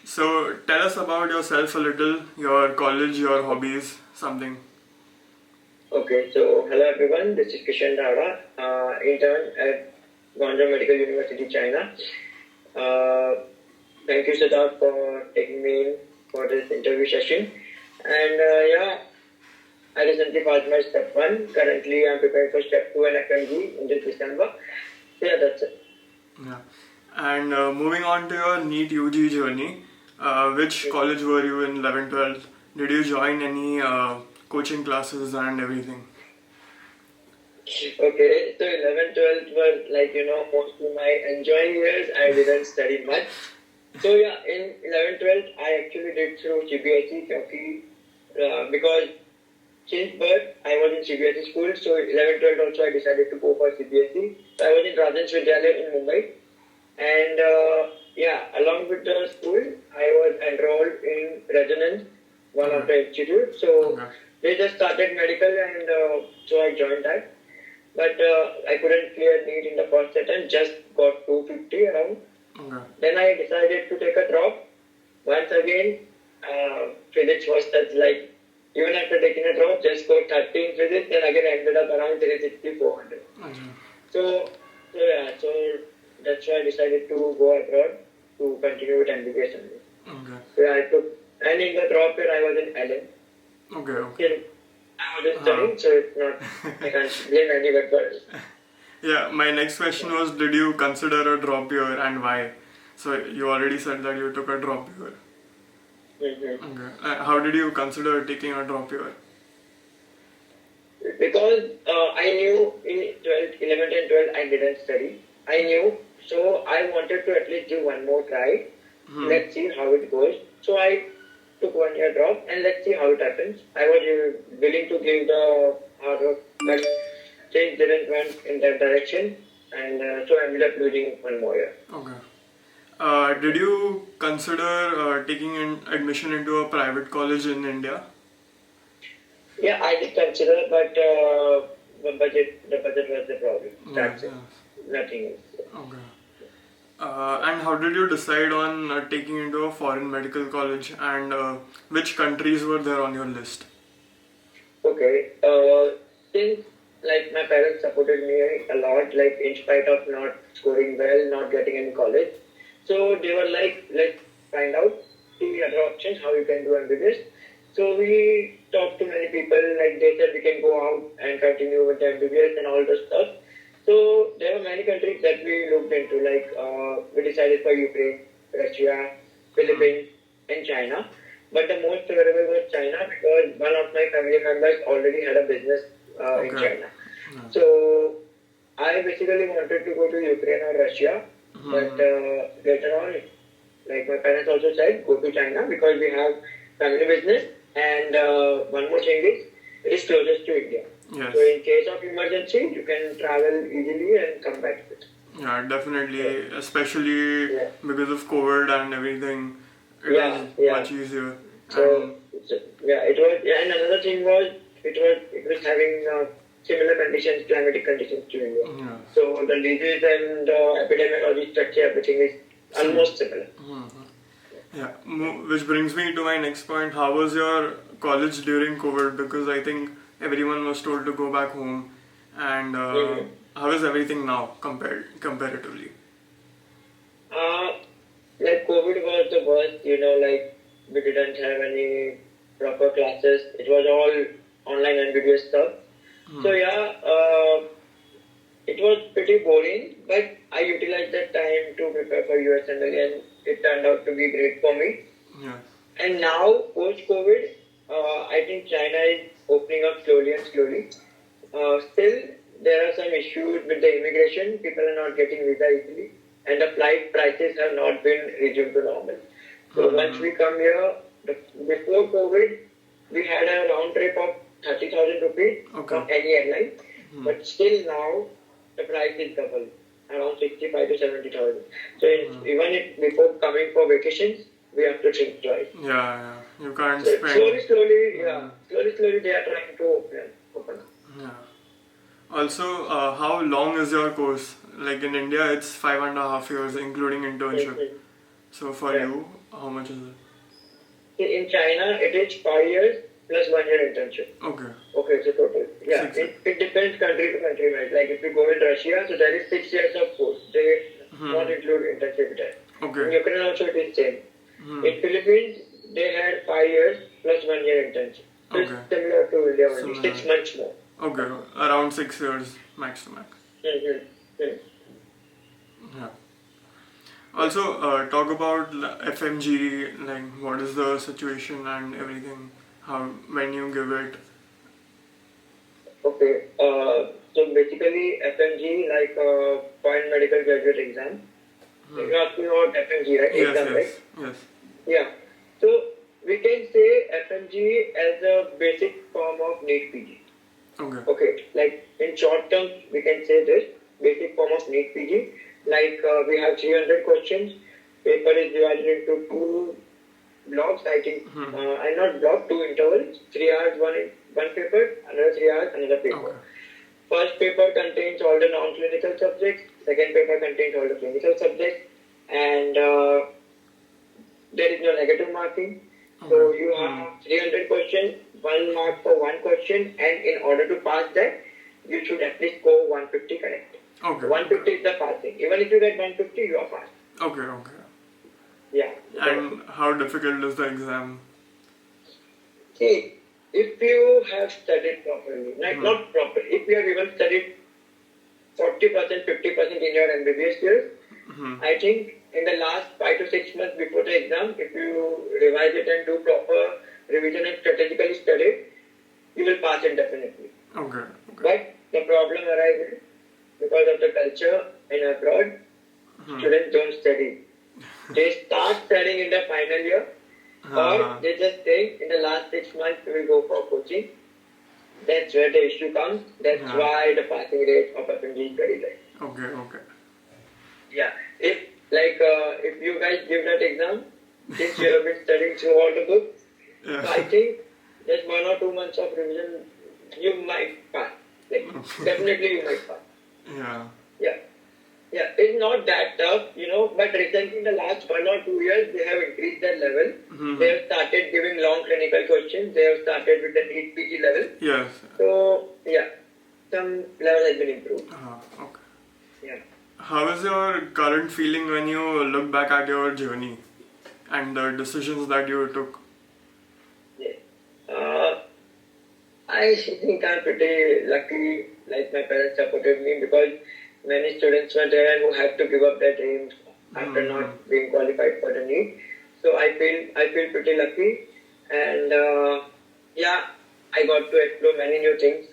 So tell us about yourself a little, your college, your hobbies, something. Okay, so hello everyone, this is Kishan Dara, intern at Guangzhou Medical University, China. Thank you, Siddharth, for taking me in for this interview session. And I recently passed my step 1. Currently, I'm preparing for step 2 and FMG in this December. Yeah, that's it. Yeah. And moving on to your NEET UG journey, which college were you in 11th, 12th? Did you join any coaching classes and everything? Okay, so 11, 12 were mostly my enjoying years. I didn't study much. So yeah, in 11, 12, I actually did through CBSE because since birth I was in CBSE school. So 11, 12 also I decided to go for CBSE. So I was in Rajan Vidyalaya in Mumbai. And along with the school, I was enrolled in Resonance, one of the institutes. So they just started medical and so I joined that. But I couldn't clear NEET in the first attempt, just got 250 around. Then I decided to take a drop. Once again, physics was such like, even after taking a drop, just got 30 in physics, then again ended up around 360, 400. So that's why I decided to go abroad to continue with Mbbs only. So I took, and in the drop year I was in LN. Okay. I wasn't studying, so it's not, I can't blame anyone for it. Yeah, my next question was, did you consider a drop year and why? So you already said that you took a drop year. Okay. How did you consider taking a drop year? Because I knew in 11th and 12th I didn't study. I knew, so I wanted to at least give one more try. Let's see how it goes. So I took 1 year drop and let's see how it happens. I was willing to give the hard work, but things didn't went in that direction, and so I ended up losing 1 more year. Okay. Did you consider taking admission into a private college in India? Yeah, I did consider, but the budget was the problem. That's it. Nothing else. Okay. And how did you decide on taking into a foreign medical college, and which countries were there on your list? Okay, since like my parents supported me a lot, like in spite of not scoring well, not getting in college, so they were like, let's find out the other options, how you can do Mbbs. So we talked to many people, like they said we can go out and continue with the Mbbs and all the stuff. So there were many countries that we looked into, like we decided for Ukraine, Russia, Philippines and China. But the most favorable was China because one of my family members already had a business in China. So I basically wanted to go to Ukraine or Russia, but later on, like my parents also said, go to China because we have family business, and one more thing is, it is closest to India. Yes. So in case of emergency, you can travel easily and come back. Yeah, definitely, especially because of COVID and everything, it was much easier. So it was. And another thing was, it was having similar conditions, climatic conditions to India. So the disease and the epidemiology structure, everything is almost similar. Yeah, which brings me to my next point. How was your college during COVID? Because I think everyone was told to go back home, and how is everything now comparatively? Like COVID was the worst, like we didn't have any proper classes. It was all online and video stuff. So it was pretty boring, but I utilized that time to prepare for USMLE and it turned out to be great for me. And now, post-COVID, I think China is opening up slowly and slowly. Still, there are some issues with the immigration. People are not getting visa easily, and the flight prices have not been resumed to normal. So once we come here, before COVID, we had a round trip of 30,000 rupees from any airline. But still now, the price is double, around 65 to 70,000. So even if before coming for vacations, we have to think twice. Yeah, you can't so spend. Slowly they are trying to open up. Yeah. Also, how long is your course? Like in India, it's 5.5 years, including internship. So for Yeah. you, how much is it? See, in China, it is 5 years plus 1 year internship. Okay. Okay, so total. Yeah, 6 years. it depends country to country, right? Like if you go in Russia, so there is 6 years of course. They not include internship there. In Okay. Ukraine also it is same. In Philippines, they had 5 years plus 1 year internship. So Okay. it's similar to India only, Similar. 6 months more. Okay, around 6 years max to max. Yeah. Also, talk about FMG, like what is the situation and everything, how when you give it. Okay, so basically FMG like foreign medical graduate exam. You're asking about FMG, right? Yes, Exam, yes, right? yes. Yeah. So we can say FMG as a basic form of NEET PG. Okay. Okay, like in short term, we can say this basic form of NEET PG. Like we have 300 questions. Paper is divided into 2 blocks. I think, and not block, 2 intervals. 3 hours, one paper. Another 3 hours, another paper. Okay. First paper contains all the non-clinical subjects. Second paper contains all the clinical subjects, and there is no negative marking. So you have 300 questions, 1 mark for 1 question, and in order to pass that, you should at least score 150 correct. Okay. 150 is the passing. Even if you get 150, you are passed. Okay, okay. Yeah. And how difficult is the exam? See, if you have studied properly, like not properly, if you have even studied 40%, 50% in your MBBS years, I think in the last 5 to 6 months before the exam, if you revise it and do proper revision and strategically study, you will pass it definitely. Okay. But the problem arises because of the culture in abroad, students don't study. They start studying in the final year, or they just think in the last 6 months we will go for coaching. That's where the issue comes. That's why the passing rate of FMG is very high. Okay. Yeah. If you guys give that exam, since you have been studying through all the books, so I think just 1 or 2 months of revision, you might pass. Definitely you might pass. Yeah, it's not that tough, but recently in the last 1 or 2 years, they have increased their level. They have started giving long clinical questions. They have started with the NEET PG level. Yes. So, yeah, some level has been improved. Okay. Yeah. How is your current feeling when you look back at your journey and the decisions that you took? Yeah. I think I'm pretty lucky, like my parents supported me because many students were there who had to give up their dreams after not being qualified for the NEET. So I feel pretty lucky, and I got to explore many new things,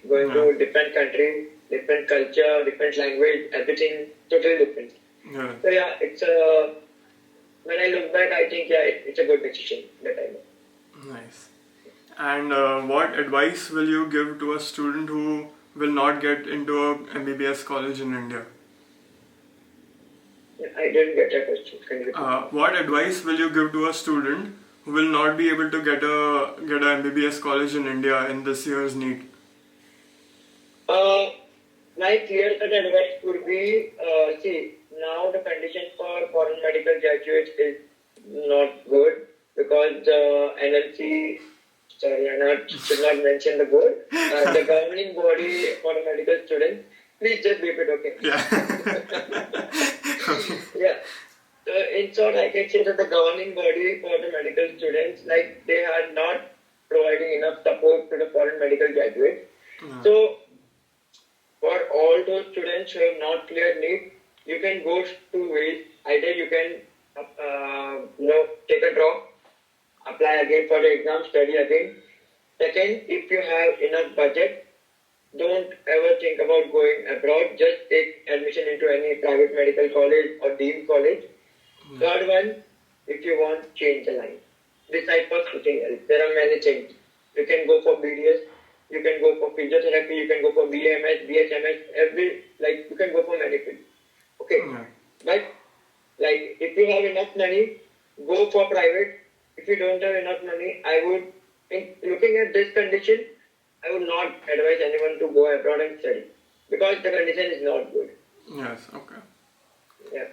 going to different countries, different culture, different language, everything totally different. Yeah. So it's when I look back, I think it's a good decision that I made. Nice. And what advice will you give to a student who will not get into a MBBS college in India? I didn't get a question. Can you repeat? What advice will you give to a student who will not be able to get a MBBS college in India in this year's NEET? My clear-cut advice would be, see, now the condition for foreign medical graduates is not good because the NLC, sorry, I should not mention the board, the governing body for the medical students, please just beep it, okay? Yeah. So in short, I can say that the governing body for the medical students, like they are not providing enough support to the foreign medical graduates. So for all those students who have not cleared NEET, you can go 2 ways. Either you can, take a drop, apply again for the exam, study again. Second, if you have enough budget, don't ever think about going abroad. Just take admission into any private medical college or deemed college. Third one, if you want, change the line. Decide for something else. There are many things. You can go for BDS, you can go for physiotherapy, you can go for BMS, BHMS, you can go for many fields. Okay. But, if you have enough money, go for private. If you don't have enough money, looking at this condition, I would not advise anyone to go abroad and study because the condition is not good. Yes, okay. Yeah.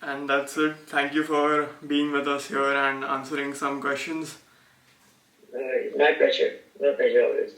And that's it. Thank you for being with us here and answering some questions. My pleasure. My pleasure always.